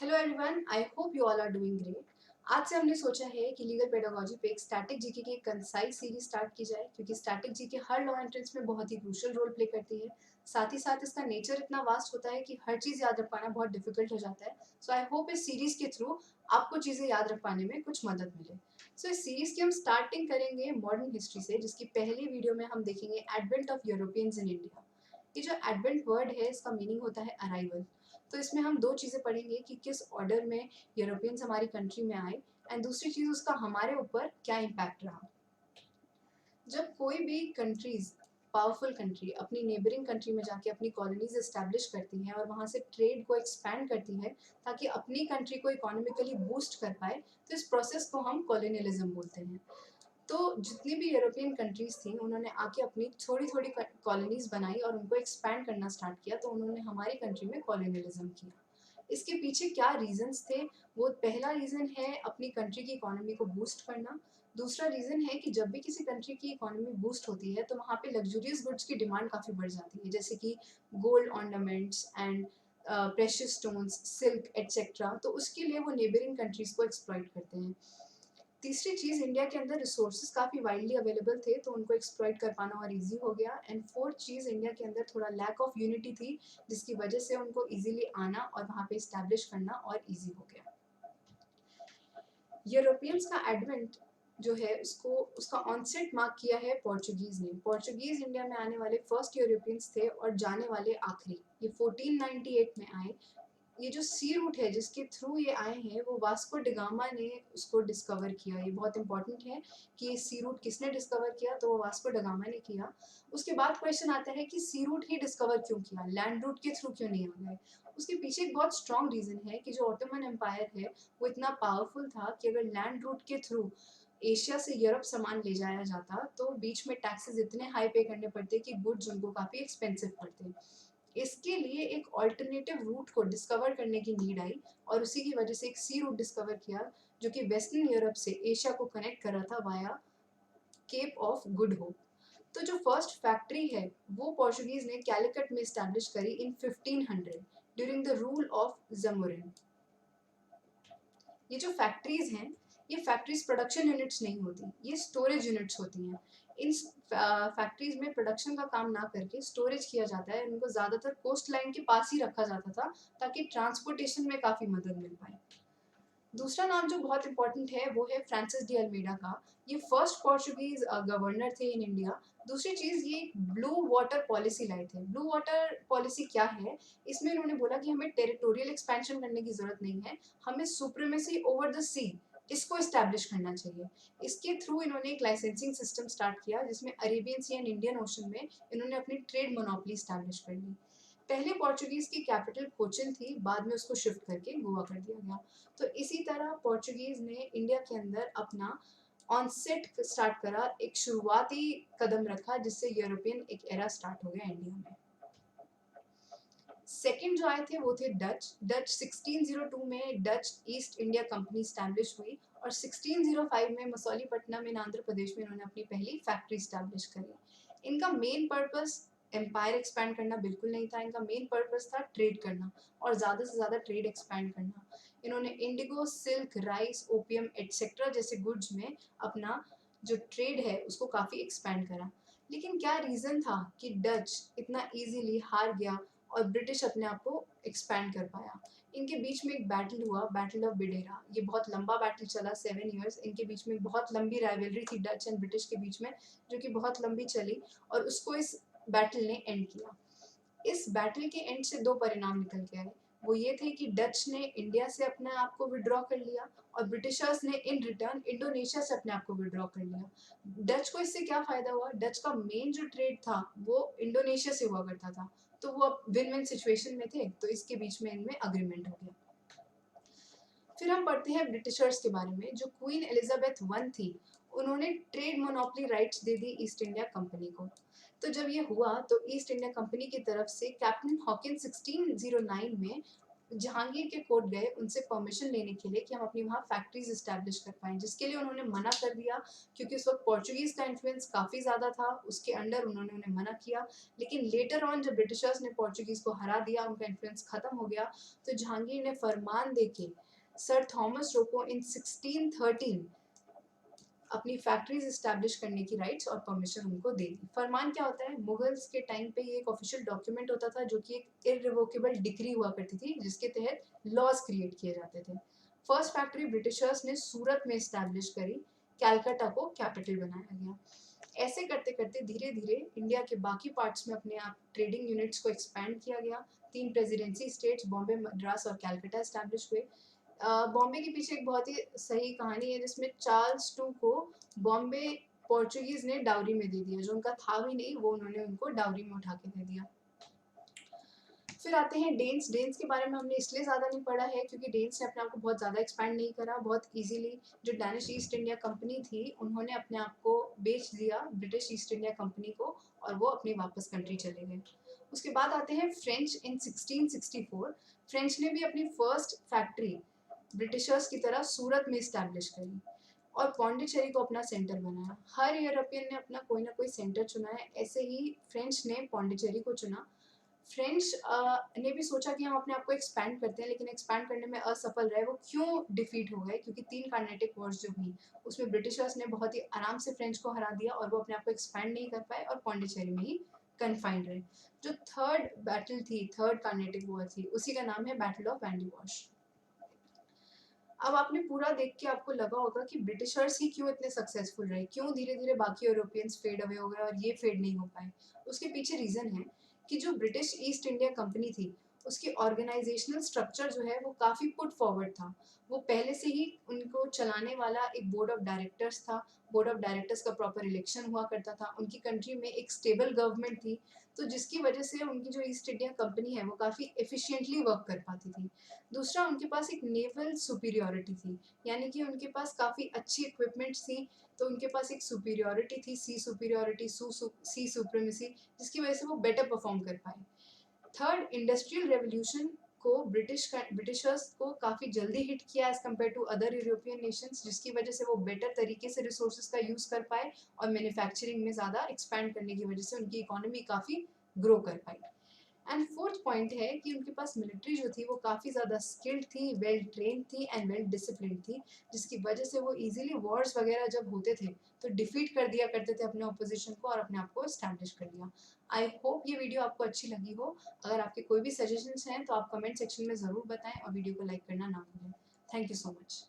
Hello everyone, I hope you all are doing great. आज से हमने सोचा है कि लीगल पेडागोजी पे एक स्टैटिक जीके की एक कंसाइज सीरीज स्टार्ट की जाए, क्योंकि स्टैटिक जीके हर लॉ एंट्रेंस में बहुत ही क्रूशियल रोल प्ले करती है। साथ ही साथ इसका नेचर इतना वास्ट होता है कि हर चीज़ याद रख पाना बहुत डिफिकल्ट हो जाता है। सो आई होप इस सीरीज के थ्रू आपको चीज़ें याद रख पाने में कुछ मदद मिले। सो इस सीरीज की हम स्टार्टिंग करेंगे मॉडर्न हिस्ट्री से, जिसकी पहली वीडियो में हम देखेंगे advent of Europeans in India. ये जो एडवेंट वर्ड है, इसका मीनिंग होता है अराइवल। तो इसमें हम दो चीज़ें पढ़ेंगे कि किस ऑर्डर में यूरोपियंस हमारी कंट्री में आए, एंड दूसरी चीज़ उसका हमारे ऊपर क्या इम्पैक्ट रहा। जब कोई भी कंट्रीज पावरफुल कंट्री अपनी नेबरिंग कंट्री में जाके अपनी कॉलोनीज इस्टेब्लिश करती हैं और वहाँ से ट्रेड को एक्सपैंड करती है ताकि अपनी कंट्री को इकोनॉमिकली बूस्ट कर पाए, तो इस प्रोसेस को हम कॉलोनियलिज्म बोलते हैं। तो जितनी भी यूरोपियन कंट्रीज थी, उन्होंने आके अपनी थोड़ी थोड़ी कॉलोनीज बनाई और उनको एक्सपैंड करना स्टार्ट किया, तो उन्होंने हमारी कंट्री में कॉलोनियलिज्म किया। इसके पीछे क्या रीजंस थे? वो पहला रीजन है अपनी कंट्री की इकोनॉमी को बूस्ट करना। दूसरा रीजन है कि जब भी किसी कंट्री की इकोनॉमी बूस्ट होती है तो वहाँ पे लग्जूरियस गुड्स की डिमांड काफ़ी बढ़ जाती है, जैसे कि gold ornaments and precious stones, silk etcetera. तो उसके लिए वो नेबरिंग कंट्रीज को एक्सप्लॉइट करते हैं। तीसरी चीज़, इंडिया के अंदर रिसोर्सेज काफ़ी वाइडली अवेलेबल थे, तो उनको एक्सप्लॉइट कर पाना और इजी हो गया। एंड फोर्थ चीज़, इंडिया के अंदर थोड़ा लैक ऑफ यूनिटी थी, जिसकी वजह से उनको इजीली आना और वहाँ पे इस्टेब्लिश करना और इजी हो गया। यूरोपियंस का एडवेंट जो है, उसको उसका ऑनसेट मार्क किया है पोर्चुगीज़ ने। पोर्चुगीज़ इंडिया में आने वाले फर्स्ट यूरोपियंस थे और जाने वाले आखिरी। ये 1498 में आए। ये जो सी रूट है जिसके थ्रू ये आए हैं, वो वास्को डिगामा ने उसको डिस्कवर किया। ये बहुत इंपॉर्टेंट है कि ये सी रूट किसने डिस्कवर किया, तो वो वास्को डिगामा ने किया। उसके बाद क्वेश्चन आता है कि सी रूट ही डिस्कवर क्यों किया, लैंड रूट के थ्रू क्यों नहीं आ गए। उसके पीछे एक बहुत स्ट्रॉन्ग रीज़न है कि जो ऑटोमन एम्पायर है वो इतना पावरफुल था कि अगर लैंड रूट के थ्रू एशिया से यूरोप सामान ले जाया जाता तो बीच में टैक्सेस इतने हाई पे करने पड़ते कि गुड्स उनको काफ़ी एक्सपेंसिव पड़ते। इसके लिए एक ऑल्टरनेटिव रूट को डिस्कवर करने की नीड आई, और उसी की वजह से एक सी रूट डिस्कवर किया जो कि वेस्टर्न यूरोप से एशिया को कनेक्ट कर रहा था via Cape of Good Hope. तो जो फर्स्ट फैक्ट्री है वो पोर्चुगीज ने कैलिकट में स्टैब्लिश करी इन 1500 during the rule of Zamorin. ये जो फैक्ट्रीज हैं, ये फैक्ट्रीज प्रोडक्शन यूनिट्स नहीं होती, ये स्टोरेज यूनिट्स होती हैं। इन फैक्ट्रीज में प्रोडक्शन का काम ना करके स्टोरेज किया जाता है। इनको ज़्यादातर कोस्ट लाइन के पास ही रखा जाता था ताकि ट्रांसपोर्टेशन में काफ़ी मदद मिल पाए। दूसरा नाम जो बहुत इंपॉर्टेंट है वो है फ्रांसिस डी अल्मेडा का। ये फर्स्ट पोर्चुगीज गवर्नर थे इन इंडिया। दूसरी चीज़, ये ब्लू वाटर पॉलिसी लाए थे। ब्लू वाटर पॉलिसी क्या है? इसमें इन्होंने बोला कि हमें टेरिटोरियल एक्सपेंशन करने की ज़रूरत नहीं है, हमें सुप्रीमेसी ओवर द सी इसको इस्टेब्लिश करना चाहिए। इसके थ्रू इन्होंने एक लाइसेंसिंग सिस्टम स्टार्ट किया, जिसमें Arabian Sea and Indian Ocean में इन्होंने अपनी ट्रेड मोनोपोली इस्टेब्लिश कर ली। पहले पोर्चुगीज़ की कैपिटल कोचिन थी, बाद में उसको शिफ्ट करके गोवा कर दिया गया। तो इसी तरह पोर्चुगीज़ ने इंडिया के अंदर अपना ऑनसेट स्टार्ट करा, एक शुरुआती कदम रखा, जिससे यूरोपियन एक एरा स्टार्ट हो गया इंडिया में। सेकंड जो आए थे वो थे डच। डच 1602 में Dutch east India company establish हुई, और 1605 में मसौलीपट्टनम इन आंध्र प्रदेश में इन्होंने अपनी पहली फैक्ट्री स्टैब्लिश करी। इनका मेन पर्पस एम्पायर एक्सपैंड करना बिल्कुल नहीं था, इनका मेन पर्पस था ट्रेड करना और ज़्यादा से ज़्यादा ट्रेड एक्सपैंड करना। इन्होंने Indigo, silk, rice, opium etcetera जैसे गुड्स में अपना जो ट्रेड है उसको काफ़ी एक्सपैंड करा। लेकिन क्या रीज़न था कि डच इतना ईजीली हार गया और ब्रिटिश अपने आप को एक्सपैंड कर पाया? इनके बीच में एक बैटल हुआ, बैटल ऑफ बिडेरा। ये बहुत लंबा बैटल चला, 7 ईयर्स। इनके बीच में बहुत लंबी राइवलरी थी डच एंड ब्रिटिश के बीच में, जो कि बहुत लंबी चली, और उसको इस बैटल ने एंड किया। इस बैटल के एंड से दो परिणाम निकल के आए। वो ये थे कि डच ने इंडिया से अपने आप को विड्रॉ कर लिया, और ब्रिटिशर्स ने इन रिटर्न इंडोनेशिया से अपने आप को विड्रॉ कर लिया। डच को इससे क्या फ़ायदा हुआ? डच का मेन जो ट्रेड था वो इंडोनेशिया से हुआ करता था, तो वो अब विन विन सिचुएशन में थे, तो इसके बीच में इनमें अग्रीमेंट हो गया। फिर हम पढ़ते हैं ब्रिटिशर्स के बारे में। जो क्वीन एलिजाबेथ वन थी, उन्होंने ट्रेड मोनोपोली राइट्स दे दी ईस्ट इंडिया कंपनी को। तो जब ये हुआ तो ईस्ट इंडिया कंपनी की तरफ से कैप्टन हॉकिंस 1609 में जहांगीर के कोर्ट गए उनसे परमिशन लेने के लिए कि हम अपनी वहाँ फैक्ट्रीज इस्टेब्लिश कर पाएँ, जिसके लिए उन्होंने मना कर दिया क्योंकि उस वक्त पोर्चुगीज़ का इन्फ्लुएंस काफ़ी ज़्यादा था, उसके अंडर उन्होंने उन्हें मना किया। लेकिन लेटर ऑन जब ब्रिटिशर्स ने पोर्चुगीज़ को हरा दिया, उनका इन्फ्लुएंस खत्म हो गया, तो जहांगीर ने फरमान देके सर थॉमस रो को इन 1613 अपनी फैक्ट्रीज इस्टेब्लिश करने की राइट्स और परमिशन उनको दे दी। फरमान क्या होता है? मुगल्स के टाइम पे ये एक ऑफिशियल डॉक्यूमेंट होता था जो कि एक इररिवोकेबल डिक्री हुआ करती थी, जिसके तहत लॉज क्रिएट किए जाते थे। फर्स्ट फैक्ट्री ब्रिटिशर्स ने सूरत में इस्टेब्लिश करी, कैलकाटा को कैपिटल बनाया गया। ऐसे करते करते धीरे धीरे इंडिया के बाकी पार्ट्स में अपने आप ट्रेडिंग यूनिट्स को एक्सपैंड किया गया। 3 प्रेसिडेंसी स्टेट्स बॉम्बे, मद्रास और कैलकाटा एस्टैब्लिश हुए। बॉम्बे के पीछे एक बहुत ही सही कहानी है जिसमें चार्ल्स टू को बॉम्बे पोर्चुगीज ने डाउरी में दे दिया, जो उनका था भी नहीं, वो उन्होंने उनको डाउरी में उठा के दे दिया। फिर आते हैं डेन्स। डेन्स के बारे में हमने इसलिए ज़्यादा नहीं पढ़ा है क्योंकि डेन्स ने अपने आप को बहुत ज़्यादा एक्सपैंड नहीं करा। बहुत इजीली जो डैनिश ईस्ट इंडिया कंपनी थी, उन्होंने अपने आप को बेच दिया ब्रिटिश ईस्ट इंडिया कंपनी को और वो अपनी वापस कंट्री चले गए। उसके बाद आते हैं फ्रेंच इन 1664। फ्रेंच ने भी अपनी फर्स्ट फैक्ट्री ब्रिटिशर्स की तरह सूरत में इस्टेब्लिश करी और पौंडीचेरी को अपना सेंटर बनाया। हर यूरोपियन ने अपना कोई ना कोई सेंटर चुना है, ऐसे ही फ्रेंच ने पौंडीचेरी को चुना। फ्रेंच ने भी सोचा कि हम अपने आप को एक्सपैंड करते हैं, लेकिन एक्सपैंड करने में असफल रहे। वो क्यों डिफीट हो गए? क्योंकि 3 कार्नेटिक वॉर्स जो हुई, उसमें ब्रिटिशर्स ने बहुत ही आराम से फ्रेंच को हरा दिया और वो अपने आप को एक्सपैंड नहीं कर पाए और पौंडीचेरी में ही कन्फाइंड रहे। जो थर्ड बैटल थी, थर्ड कार्नेटिक वॉर थी, उसी का नाम है बैटल ऑफ वैंडीवॉश। अब आपने पूरा देख के आपको लगा होगा कि ब्रिटिशर्स ही क्यों इतने सक्सेसफुल रहे, क्यों धीरे धीरे बाकी यूरोपियंस फेड अवे हो गए और ये फेड नहीं हो पाए। उसके पीछे रीजन है कि जो ब्रिटिश ईस्ट इंडिया कंपनी थी, उसकी ऑर्गेनाइजेशनल स्ट्रक्चर जो है वो काफ़ी पुट फॉरवर्ड था। वो पहले से ही उनको चलाने वाला एक बोर्ड ऑफ डायरेक्टर्स था। बोर्ड ऑफ डायरेक्टर्स का प्रॉपर इलेक्शन हुआ करता था। उनकी कंट्री में एक स्टेबल गवर्नमेंट थी, तो जिसकी वजह से उनकी जो ईस्ट इंडिया कंपनी है वो काफ़ी एफिशिएंटली वर्क कर पाती थी। दूसरा, उनके पास एक नेवल सुपीरियॉरिटी थी, यानी कि उनके पास काफ़ी अच्छी इक्विपमेंट्स थी, तो उनके पास एक सुपीरियॉरिटी थी, सी सुपीरियॉरिटी, सी सुप्रीमेसी, जिसकी वजह से वो बेटर परफॉर्म कर पाए। थर्ड, इंडस्ट्रियल रेवोल्यूशन को ब्रिटिशर्स को काफ़ी जल्दी हिट किया as compared to other European nations, जिसकी वजह से वो बेटर तरीके से रिसोर्सेज का यूज़ कर पाए और मैन्युफैक्चरिंग में ज़्यादा एक्सपैंड करने की वजह से उनकी इकोनॉमी काफ़ी ग्रो कर पाई। एंड फोर्थ पॉइंट है कि उनके पास मिलिट्री जो थी वो काफ़ी ज़्यादा स्किल्ड थी, वेल ट्रेन थी एंड वेल डिसिप्लिन थी, जिसकी वजह से वो इजीली वॉर्स वगैरह जब होते थे तो डिफीट कर दिया करते थे अपने ऑपोजिशन को और अपने आप को इस्टेब्लिश कर दिया। आई होप ये वीडियो आपको अच्छी लगी हो। अगर आपके कोई भी सजेशंस हैं तो आप कमेंट सेक्शन में ज़रूर बताएं और वीडियो को लाइक करना ना भूलें। Thank you so much.